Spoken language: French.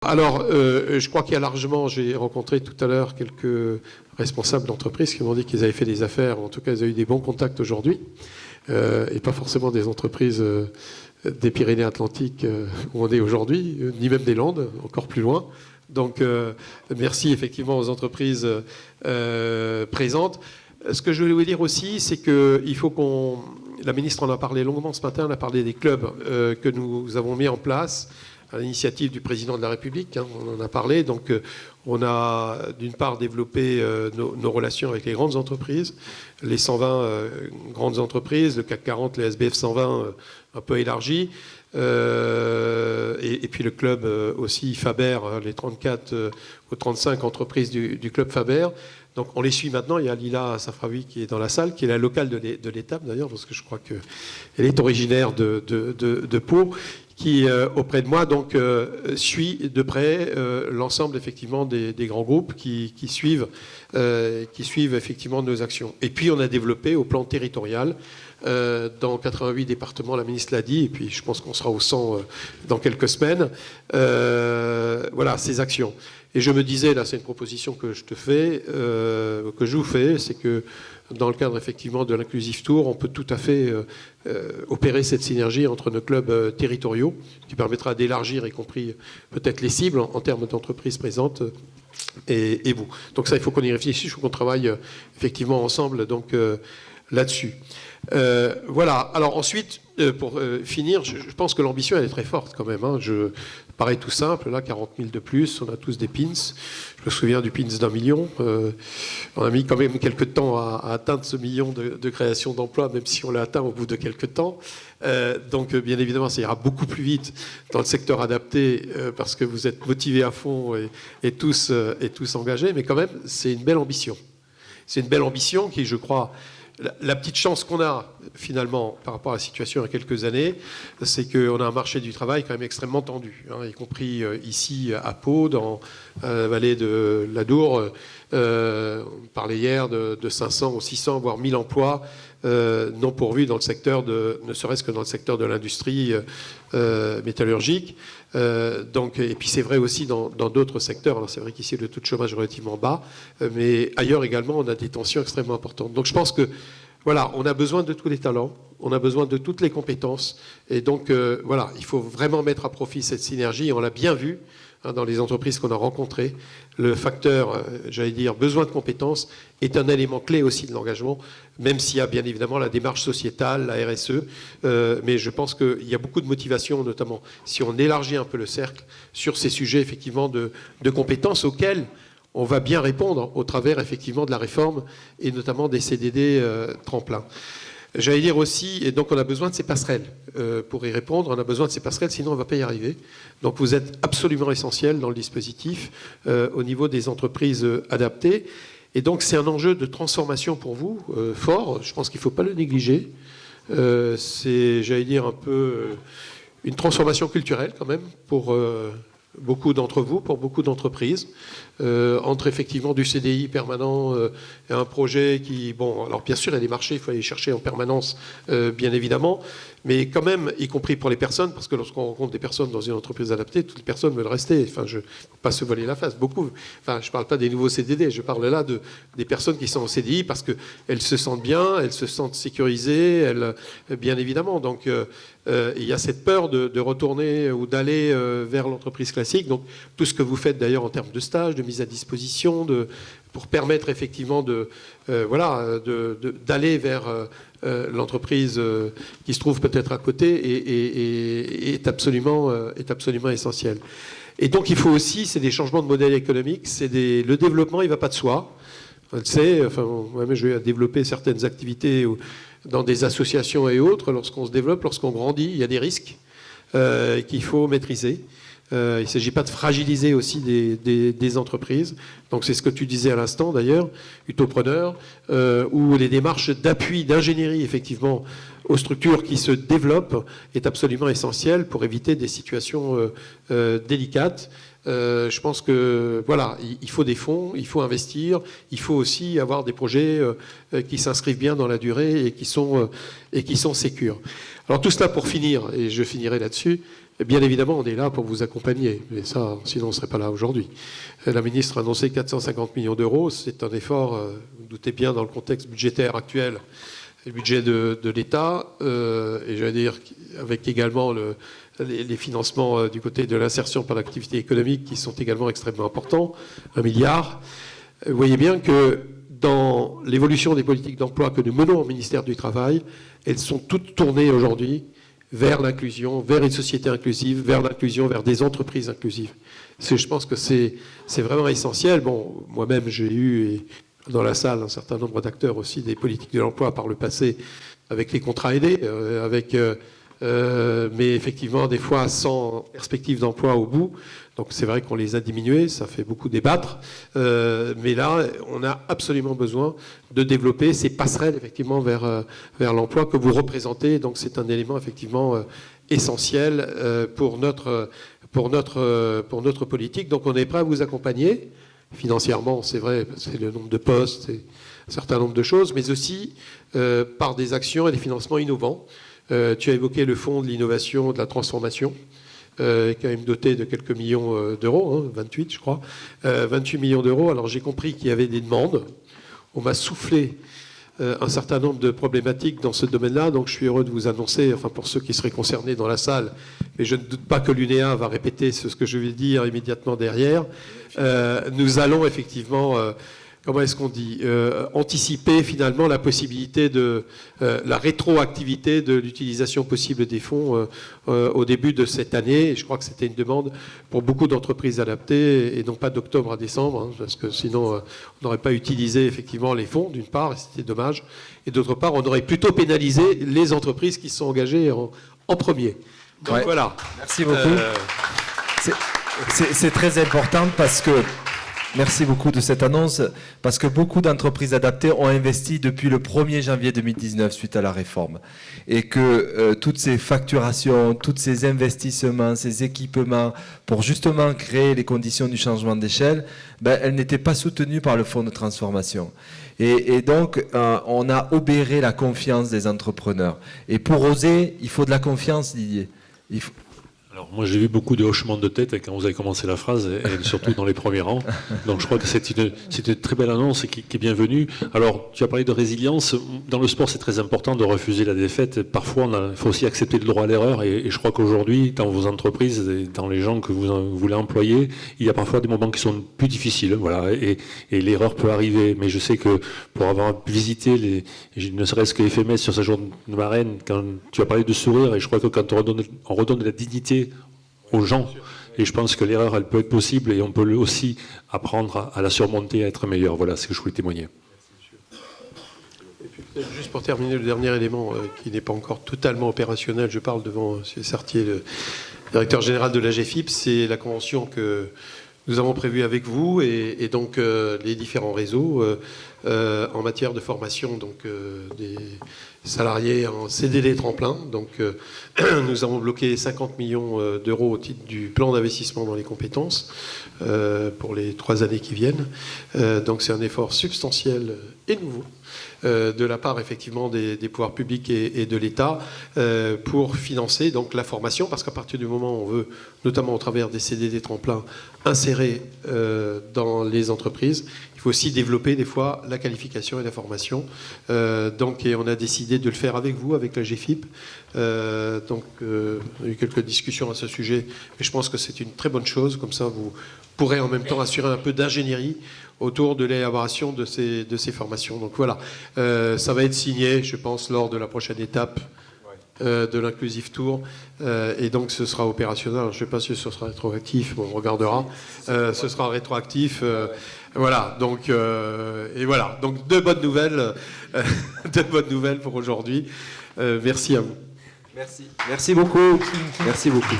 Alors, je crois qu'il y a largement, j'ai rencontré tout à l'heure quelques responsables d'entreprises qui m'ont dit qu'ils avaient fait des affaires, en tout cas ils ont eu des bons contacts aujourd'hui, et pas forcément des entreprises des Pyrénées-Atlantiques où on est aujourd'hui, ni même des Landes, encore plus loin. Donc, merci effectivement aux entreprises présentes. Ce que je voulais vous dire aussi, c'est qu'il faut qu'on... La ministre en a parlé longuement ce matin, elle a parlé des clubs que nous avons mis en place à l'initiative du président de la République, hein, on en a parlé. Donc, on a d'une part développé nos relations avec les grandes entreprises, les 120 grandes entreprises, le CAC 40, les SBF 120 un peu élargi, et puis le club aussi Faber, les 34 ou 35 entreprises du club Faber. Donc on les suit maintenant. Il y a Lila Safraoui qui est dans la salle, qui est la locale de l'étape d'ailleurs, parce que je crois qu'elle est originaire de Pau, qui, auprès de moi, donc, suit de près l'ensemble effectivement des grands groupes qui suivent effectivement nos actions. Et puis on a développé au plan territorial, dans 88 départements, la ministre l'a dit, et puis je pense qu'on sera au 100 dans quelques semaines, voilà, ces actions. Et je me disais, là c'est une proposition que je te fais, que je vous fais, c'est que dans le cadre effectivement de l'Inclusive Tour, on peut tout à fait opérer cette synergie entre nos clubs territoriaux, qui permettra d'élargir, y compris peut-être les cibles en termes d'entreprises présentes, et vous. Donc ça, il faut qu'on y réfléchisse, il faut qu'on travaille effectivement ensemble donc, là-dessus. Voilà. Alors ensuite, pour finir, je pense que l'ambition, elle est très forte quand même. Hein. Paraît tout simple, là, 40 000 de plus, on a tous des pins. Je me souviens du pins d'1 million. On a mis quand même quelques temps à atteindre ce million de création d'emplois, même si on l'a atteint au bout de quelques temps. Donc, bien évidemment, ça ira beaucoup plus vite dans le secteur adapté, parce que vous êtes motivés à fond et tous engagés. Mais quand même, c'est une belle ambition. C'est une belle ambition qui, je crois... La petite chance qu'on a, finalement, par rapport à la situation il y a quelques années, c'est qu'on a un marché du travail quand même extrêmement tendu, hein, y compris ici à Pau, dans la vallée de l'Adour. On parlait hier de 500 ou 600, voire 1000 emplois non pourvus dans le secteur ne serait-ce que dans le secteur de l'industrie métallurgique. Donc, et puis c'est vrai aussi dans d'autres secteurs. Alors c'est vrai qu'ici le taux de chômage est relativement bas, mais ailleurs également on a des tensions extrêmement importantes. Donc je pense que voilà, on a besoin de tous les talents, on a besoin de toutes les compétences, et donc voilà, il faut vraiment mettre à profit cette synergie. Et on l'a bien vu hein, dans les entreprises qu'on a rencontrées. Le facteur, j'allais dire, besoin de compétences est un élément clé aussi de l'engagement, même s'il y a bien évidemment la démarche sociétale, la RSE, mais je pense qu'il y a beaucoup de motivation, notamment si on élargit un peu le cercle sur ces sujets effectivement de compétences auxquels on va bien répondre au travers effectivement de la réforme et notamment des CDD tremplins. J'allais dire aussi, et donc on a besoin de ces passerelles pour y répondre, on a besoin de ces passerelles, sinon on ne va pas y arriver. Donc vous êtes absolument essentiel dans le dispositif au niveau des entreprises adaptées. Et donc c'est un enjeu de transformation pour vous, fort, je pense qu'il ne faut pas le négliger. C'est, j'allais dire, un peu une transformation culturelle quand même pour beaucoup d'entre vous, pour beaucoup d'entreprises, entre effectivement du CDI permanent et un projet qui... Bon, alors bien sûr, il y a des marchés, il faut aller chercher en permanence, bien évidemment, mais quand même, y compris pour les personnes, parce que lorsqu'on rencontre des personnes dans une entreprise adaptée, toutes les personnes veulent rester. Enfin, je ne faut pas se voiler la face. Beaucoup. Enfin, je ne parle pas des nouveaux CDD, je parle là des personnes qui sont en CDI parce qu'elles se sentent bien, elles se sentent sécurisées, bien évidemment. Donc, il y a cette peur de retourner ou d'aller vers l'entreprise classique. Donc, tout ce que vous faites d'ailleurs en termes de stage, de mise à disposition, pour permettre effectivement d'aller vers l'entreprise qui se trouve peut-être à côté est absolument essentiel. Et donc il faut aussi, c'est des changements de modèle économique, le développement, il ne va pas de soi. On le sait, enfin, moi-même je vais développer certaines activités dans des associations et autres. Lorsqu'on se développe, lorsqu'on grandit, il y a des risques qu'il faut maîtriser. Il ne s'agit pas de fragiliser aussi des entreprises. Donc c'est ce que tu disais à l'instant d'ailleurs, Utopreneur, où les démarches d'appui, d'ingénierie effectivement aux structures qui se développent est absolument essentielle pour éviter des situations délicates. Je pense que voilà, il faut des fonds, il faut investir, il faut aussi avoir des projets qui s'inscrivent bien dans la durée et qui sont sécures. Alors tout cela pour finir, et je finirai là-dessus, Et bien évidemment, on est là pour vous accompagner, mais ça, sinon on ne serait pas là aujourd'hui. La ministre a annoncé 450 millions d'euros, c'est un effort, vous vous doutez bien, dans le contexte budgétaire actuel, le budget de l'État, et j'allais dire avec également les financements du côté de l'insertion par l'activité économique qui sont également extrêmement importants, 1 milliard. Vous voyez bien que dans l'évolution des politiques d'emploi que nous menons au ministère du Travail, elles sont toutes tournées aujourd'hui vers l'inclusion, vers une société inclusive, vers l'inclusion, vers des entreprises inclusives. Je pense que c'est vraiment essentiel. Bon, moi-même, j'ai eu dans la salle un certain nombre d'acteurs aussi des politiques de l'emploi par le passé, avec les contrats aidés, mais effectivement, des fois, sans perspective d'emploi au bout. Donc c'est vrai qu'on les a diminués, ça fait beaucoup débattre. Mais là, on a absolument besoin de développer ces passerelles, effectivement, vers l'emploi que vous représentez. Donc c'est un élément, effectivement, essentiel pour notre politique. Donc on est prêt à vous accompagner. Financièrement, c'est vrai, c'est le nombre de postes, c'est un certain nombre de choses, mais aussi par des actions et des financements innovants. Tu as évoqué le fonds de l'innovation, de la transformation, qui est quand même doté de quelques millions d'euros, 28 je crois, 28 millions d'euros. Alors j'ai compris qu'il y avait des demandes. On m'a soufflé un certain nombre de problématiques dans ce domaine-là, donc je suis heureux de vous annoncer, enfin pour ceux qui seraient concernés dans la salle, mais je ne doute pas que l'UNEA va répéter ce que je vais dire immédiatement derrière. Nous allons effectivement, comment est-ce qu'on dit, anticiper finalement la possibilité de la rétroactivité de l'utilisation possible des fonds au début de cette année. Et je crois que c'était une demande pour beaucoup d'entreprises adaptées, et non pas d'octobre à décembre, hein, parce que sinon on n'aurait pas utilisé effectivement les fonds, d'une part, et c'était dommage, et d'autre part, on aurait plutôt pénalisé les entreprises qui se sont engagées en premier. Donc ouais. Voilà. Merci beaucoup. C'est très important parce que merci beaucoup de cette annonce, parce que beaucoup d'entreprises adaptées ont investi depuis le 1er janvier 2019 suite à la réforme. Et que toutes ces facturations, tous ces investissements, ces équipements, pour justement créer les conditions du changement d'échelle, elles n'étaient pas soutenues par le fonds de transformation. Et donc, on a obéré la confiance des entrepreneurs. Et pour oser, il faut de la confiance, Didier. Alors moi j'ai vu beaucoup de hochements de tête quand vous avez commencé la phrase, et surtout dans les premiers rangs. Donc je crois que c'est une très belle annonce qui est bienvenue. Alors tu as parlé de résilience. Dans le sport c'est très important de refuser la défaite. Parfois il faut aussi accepter le droit à l'erreur, et je crois qu'aujourd'hui dans vos entreprises et dans les gens que vous voulez employer, il y a parfois des moments qui sont plus difficiles. Voilà, et l'erreur peut arriver. Mais je sais que pour avoir visité ne serait-ce que FMS sur sa journée de marraine, quand tu as parlé de sourire, et je crois que quand on redonne de la dignité aux gens, et je pense que l'erreur elle peut être possible, et on peut aussi apprendre à la surmonter, à être meilleur. Voilà ce que je voulais témoigner. Et puis peut-être juste pour terminer, le dernier élément qui n'est pas encore totalement opérationnel, je parle devant M. Sartier, le directeur général de l'AGFIP, c'est la convention que nous avons prévue avec vous et donc les différents réseaux en matière de formation, donc des salariés en CDD tremplin. Donc nous avons bloqué 50 millions d'euros au titre du plan d'investissement dans les compétences pour les 3 années qui viennent. Donc c'est un effort substantiel et nouveau de la part effectivement des pouvoirs publics et de l'État pour financer donc la formation, parce qu'à partir du moment où on veut, notamment au travers des CDD tremplins, insérer dans les entreprises, il faut aussi développer des fois la qualification et la formation. Et on a décidé de le faire avec vous, avec la GFIP. On a eu quelques discussions à ce sujet, mais je pense que c'est une très bonne chose. Comme ça, vous pourrez en même temps assurer un peu d'ingénierie autour de l'élaboration de ces formations. Donc voilà, ça va être signé, je pense, lors de la prochaine étape de l'Inclusive Tour, et donc ce sera opérationnel. Alors, je ne sais pas si ce sera rétroactif, on regardera. Ce sera rétroactif. Voilà, donc de bonnes nouvelles, de bonnes nouvelles pour aujourd'hui. Merci à vous. Merci beaucoup. Merci beaucoup.